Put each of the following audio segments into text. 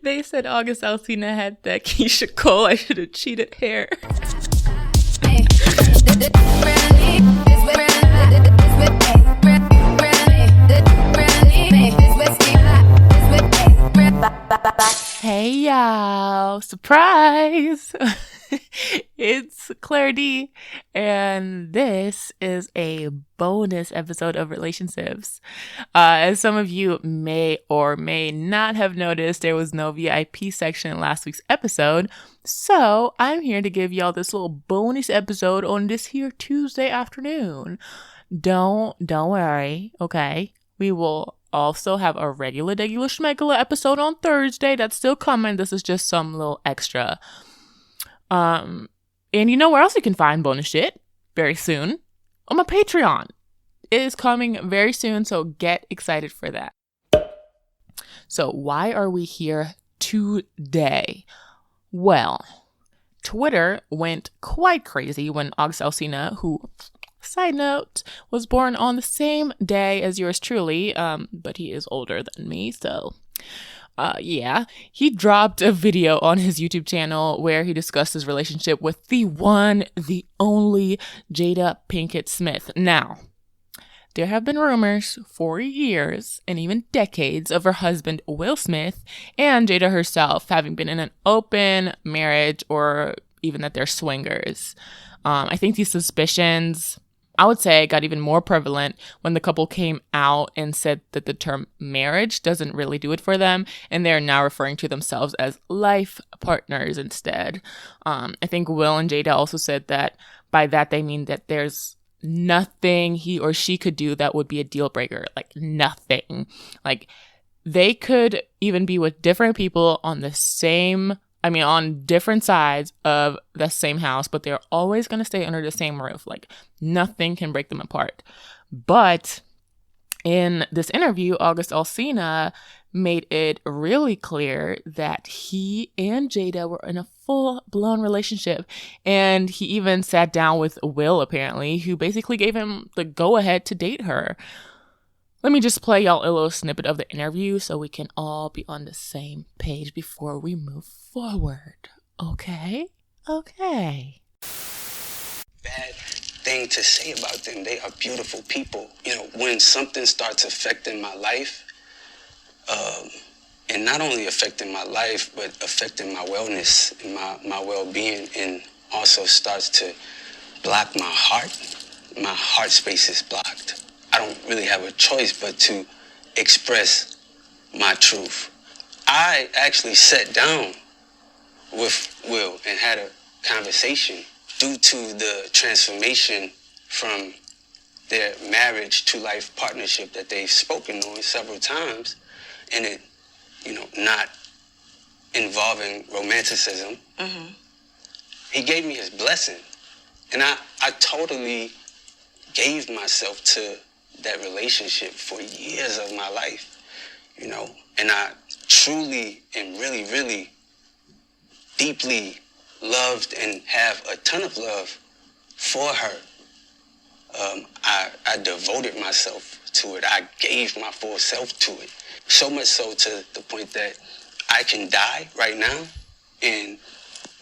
They said August Alsina had that Keisha Cole I should have cheated hair. Hey y'all, surprise! It's Claire D, and this is a bonus episode of Relationships. As some of you may or may not have noticed, there was no VIP section in last week's episode, so I'm here to give y'all this little bonus episode on this here Tuesday afternoon. Don't worry, okay? We will also have a regular schmegula episode on Thursday. That's still coming. This is just some little extra. And you know where else you can find bonus shit? Very soon. On my Patreon. It is coming very soon, so get excited for that. So why are we here today? Well, Twitter went quite crazy when August Alsina, who, side note, was born on the same day as yours truly, but he is older than me, so yeah. He dropped a video on his YouTube channel where he discussed his relationship with the one, the only Jada Pinkett Smith. Now, there have been rumors for years and even decades of her husband, Will Smith, and Jada herself having been in an open marriage or even that they're swingers. I think these suspicions, I would say, got even more prevalent when the couple came out and said that the term marriage doesn't really do it for them, and they're now referring to themselves as life partners instead. I think Will and Jada also said that by that they mean that there's nothing he or she could do that would be a deal breaker. Like, nothing. Like, they could even be with different people on different sides of the same house, but they're always going to stay under the same roof. Like, nothing can break them apart. But in this interview, August Alsina made it really clear that he and Jada were in a full-blown relationship. And he even sat down with Will, apparently, who basically gave him the go-ahead to date her. Let me just play y'all a little snippet of the interview so we can all be on the same page before we move forward. Okay? Bad thing to say about them. They are beautiful people. You know, when something starts affecting my life, and not only affecting my life, but affecting my wellness and my well-being, and also starts to block my heart space is blocked. I don't really have a choice but to express my truth. I actually sat down with Will and had a conversation due to the transformation from their marriage to life partnership that they've spoken on several times, and it, not involving romanticism. Mm-hmm. He gave me his blessing, and I totally gave myself to that relationship for years of my life, and I truly and really, really deeply loved and have a ton of love for her. I devoted myself to it. I gave my full self to it. So much so to the point that I can die right now and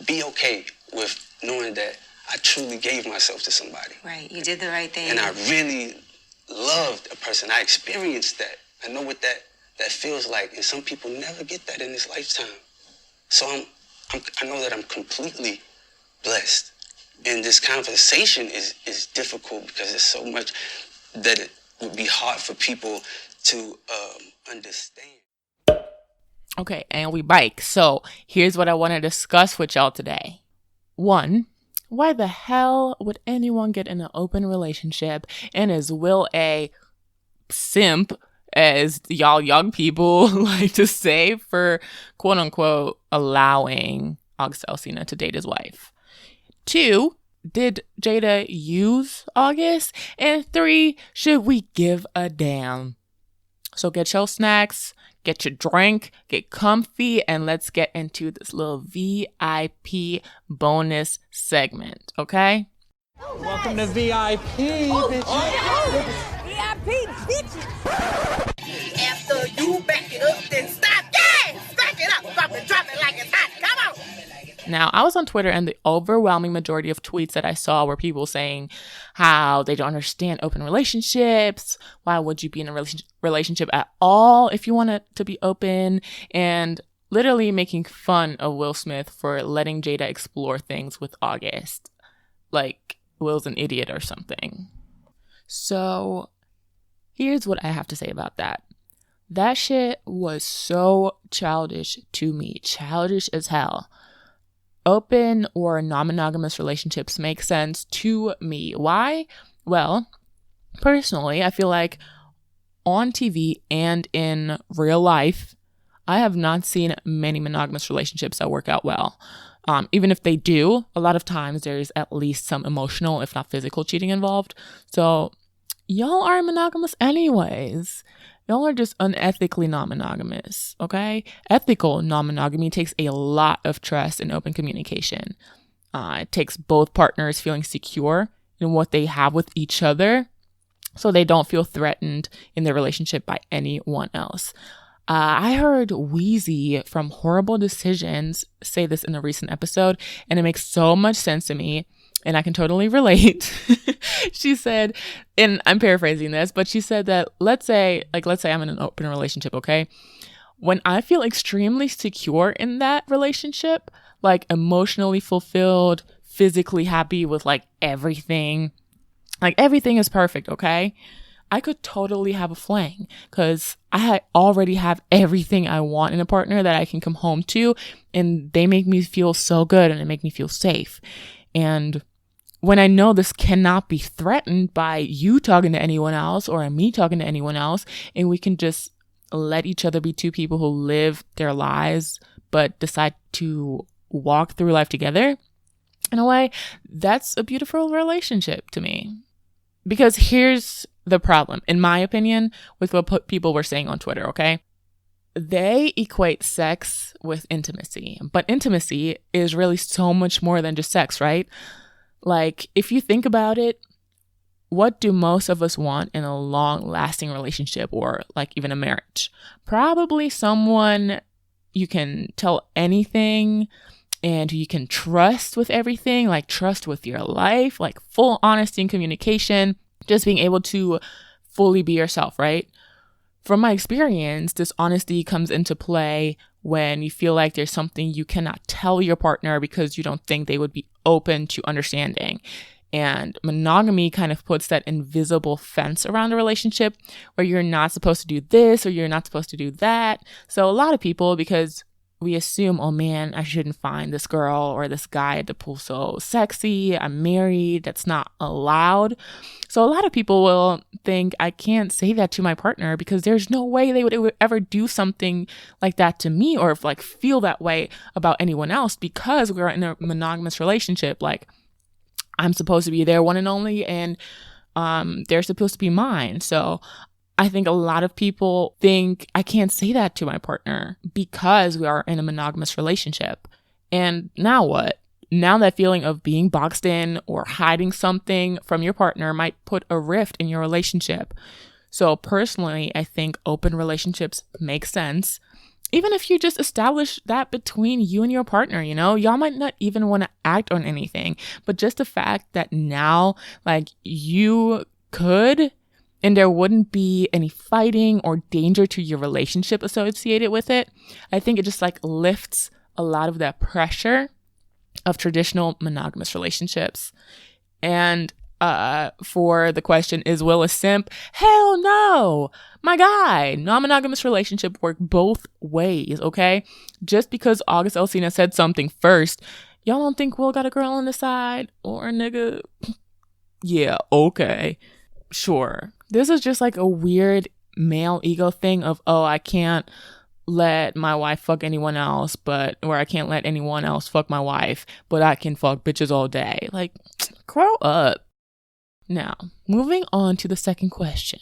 be okay with knowing that I truly gave myself to somebody. Right, you did the right thing. And I really loved a person. I experienced that. I know what that feels like, and some people never get that in this lifetime. So I know that I'm completely blessed. And this conversation is difficult because there's so much that it would be hard for people to understand. Okay, and we bike. So here's what I want to discuss with y'all today. 1, why the hell would anyone get in an open relationship, and is Will a simp, as y'all young people like to say, for quote unquote allowing August Alsina to date his wife? 2, did Jada use August? And 3, should we give a damn? So get your snacks, get your drink, get comfy, and let's get into this little VIP bonus segment, okay? Welcome to VIP, bitches. VIP, bitches. After you back it up, then stop. Yeah! Back it up. Drop it like it's hot. Come on. Now, I was on Twitter, and the overwhelming majority of tweets that I saw were people saying how they don't understand open relationships. Why would you be in a relationship at all if you want it to be open? And literally making fun of Will Smith for letting Jada explore things with August. Like Will's an idiot or something. So here's what I have to say about that. That shit was so childish to me. Childish as hell. Open or non-monogamous relationships make sense to me. Why? Well, personally, I feel like on TV and in real life, I have not seen many monogamous relationships that work out well. Even if they do, a lot of times there's at least some emotional, if not physical, cheating involved. So y'all are monogamous anyways. Y'all are just unethically non-monogamous, okay? Ethical non-monogamy takes a lot of trust and open communication. It takes both partners feeling secure in what they have with each other so they don't feel threatened in their relationship by anyone else. I heard Wheezy from Horrible Decisions say this in a recent episode, and it makes so much sense to me, and I can totally relate. She said, and I'm paraphrasing this, but she said that let's say I'm in an open relationship, okay? When I feel extremely secure in that relationship, like emotionally fulfilled, physically happy with like everything is perfect, okay? I could totally have a fling because I already have everything I want in a partner that I can come home to, and they make me feel so good and they make me feel safe. And when I know this cannot be threatened by you talking to anyone else or me talking to anyone else, and we can just let each other be two people who live their lives but decide to walk through life together, in a way, that's a beautiful relationship to me. Because here's the problem, in my opinion, with what people were saying on Twitter, okay? They equate sex with intimacy, but intimacy is really so much more than just sex, right? Like, if you think about it, what do most of us want in a long-lasting relationship or like even a marriage? Probably someone you can tell anything and you can trust with everything, like trust with your life, like full honesty and communication, just being able to fully be yourself, right? From my experience, this honesty comes into play when you feel like there's something you cannot tell your partner because you don't think they would be open to understanding. And monogamy kind of puts that invisible fence around the relationship where you're not supposed to do this or you're not supposed to do that. So a lot of people, because we assume, oh man, I shouldn't find this girl or this guy at the pool so sexy, I'm married, that's not allowed. So a lot of people will think, I can't say that to my partner because there's no way they would ever do something like that to me or like feel that way about anyone else because we're in a monogamous relationship. Like, I'm supposed to be their one and only, and they're supposed to be mine. So I think a lot of people think I can't say that to my partner because we are in a monogamous relationship. And now what? Now that feeling of being boxed in or hiding something from your partner might put a rift in your relationship. So personally, I think open relationships make sense. Even if you just establish that between you and your partner, you know, y'all might not even want to act on anything, but just the fact that now, like, you could, and there wouldn't be any fighting or danger to your relationship associated with it, I think it just like lifts a lot of that pressure of traditional monogamous relationships. And for the question, is Will a simp? Hell no! My guy, non-monogamous relationship work both ways, okay? Just because August Alsina said something first, y'all don't think Will got a girl on the side or a nigga? Yeah, okay. Sure. This is just like a weird male ego thing of, oh, I can't let my wife fuck anyone else, or I can't let anyone else fuck my wife, but I can fuck bitches all day. Like, grow up. Now, moving on to the second question.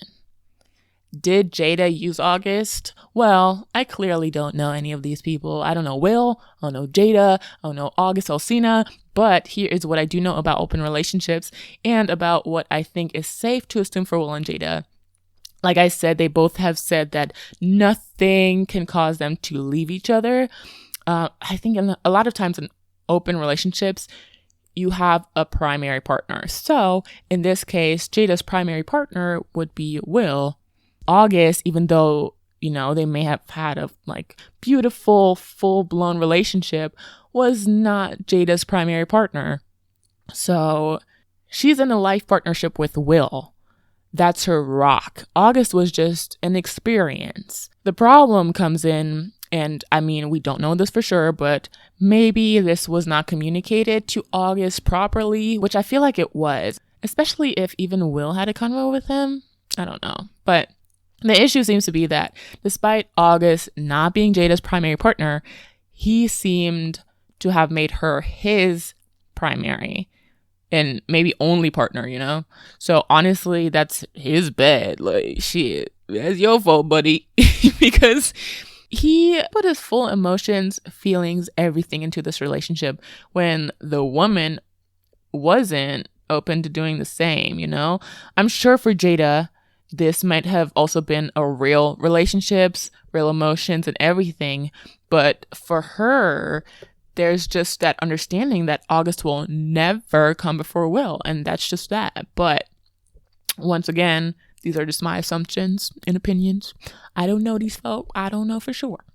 Did Jada use August? Well, I clearly don't know any of these people. I don't know Will, I don't know Jada, I don't know August Alsina, But here is what I do know about open relationships and about what I think is safe to assume for Will and Jada. Like I said, they both have said that nothing can cause them to leave each other. I think a lot of times in open relationships, you have a primary partner. So in this case, Jada's primary partner would be Will. August, even though, you know, they may have had a like beautiful, full-blown relationship, was not Jada's primary partner. So she's in a life partnership with Will. That's her rock. August was just an experience. The problem comes in, and I mean, we don't know this for sure, but maybe this was not communicated to August properly, which I feel like it was, especially if even Will had a convo with him. I don't know. But the issue seems to be that despite August not being Jada's primary partner, he seemed to have made her his primary and maybe only partner, you know? So honestly, that's his bad. Like, shit, that's your fault, buddy. Because he put his full emotions, feelings, everything into this relationship when the woman wasn't open to doing the same, you know? I'm sure for Jada, this might have also been a real relationships, real emotions and everything. But for her, there's just that understanding that August will never come before Will. And that's just that. But once again, these are just my assumptions and opinions. I don't know these folk. I don't know for sure.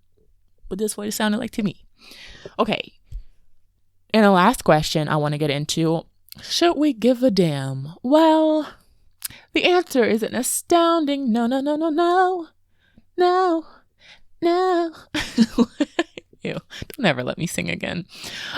But this is what it sounded like to me. Okay. And the last question I want to get into, should we give a damn? Well, the answer is an astounding no. Ew, don't ever let me sing again.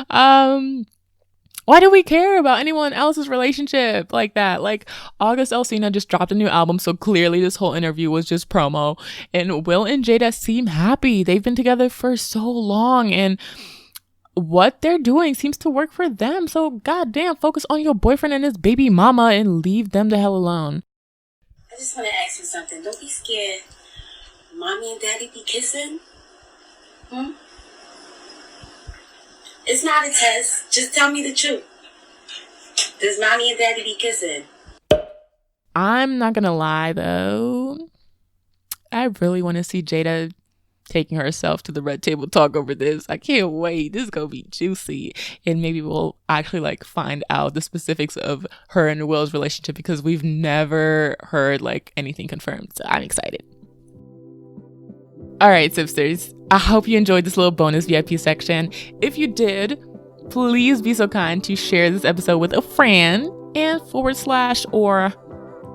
Why do we care about anyone else's relationship like that? Like, August Alsina just dropped a new album, so clearly this whole interview was just promo. And Will and Jada seem happy. They've been together for so long, and what they're doing seems to work for them. So goddamn, focus on your boyfriend and his baby mama and leave them the hell alone. I just want to ask you something. Don't be scared. Mommy and Daddy be kissing? It's not a test. Just tell me the truth. Does Mommy and Daddy be kissing? I'm not gonna lie though. I really want to see Jada taking herself to the red table talk over this. I can't wait. This is gonna be juicy. And maybe we'll actually like find out the specifics of her and Will's relationship, because we've never heard like anything confirmed. So I'm excited. All right, Sipsters, I hope you enjoyed this little bonus VIP section. If you did, please be so kind to share this episode with a friend and / or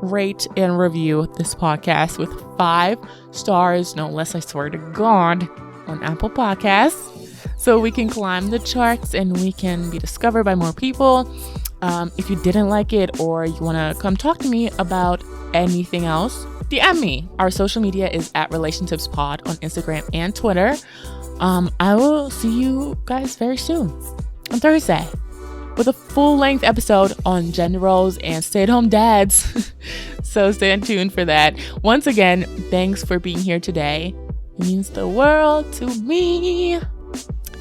rate and review this podcast with 5 stars, no less, I swear to God, on Apple Podcasts, so we can climb the charts and we can be discovered by more people. If you didn't like it or you want to come talk to me about anything else, DM me. Our social media is @RelationshipsPod on Instagram and Twitter. I will see you guys very soon on Thursday with a full-length episode on gender roles and stay-at-home dads. So stay tuned for that. Once again, thanks for being here today. It means the world to me.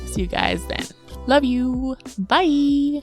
See you guys then. Love you. Bye.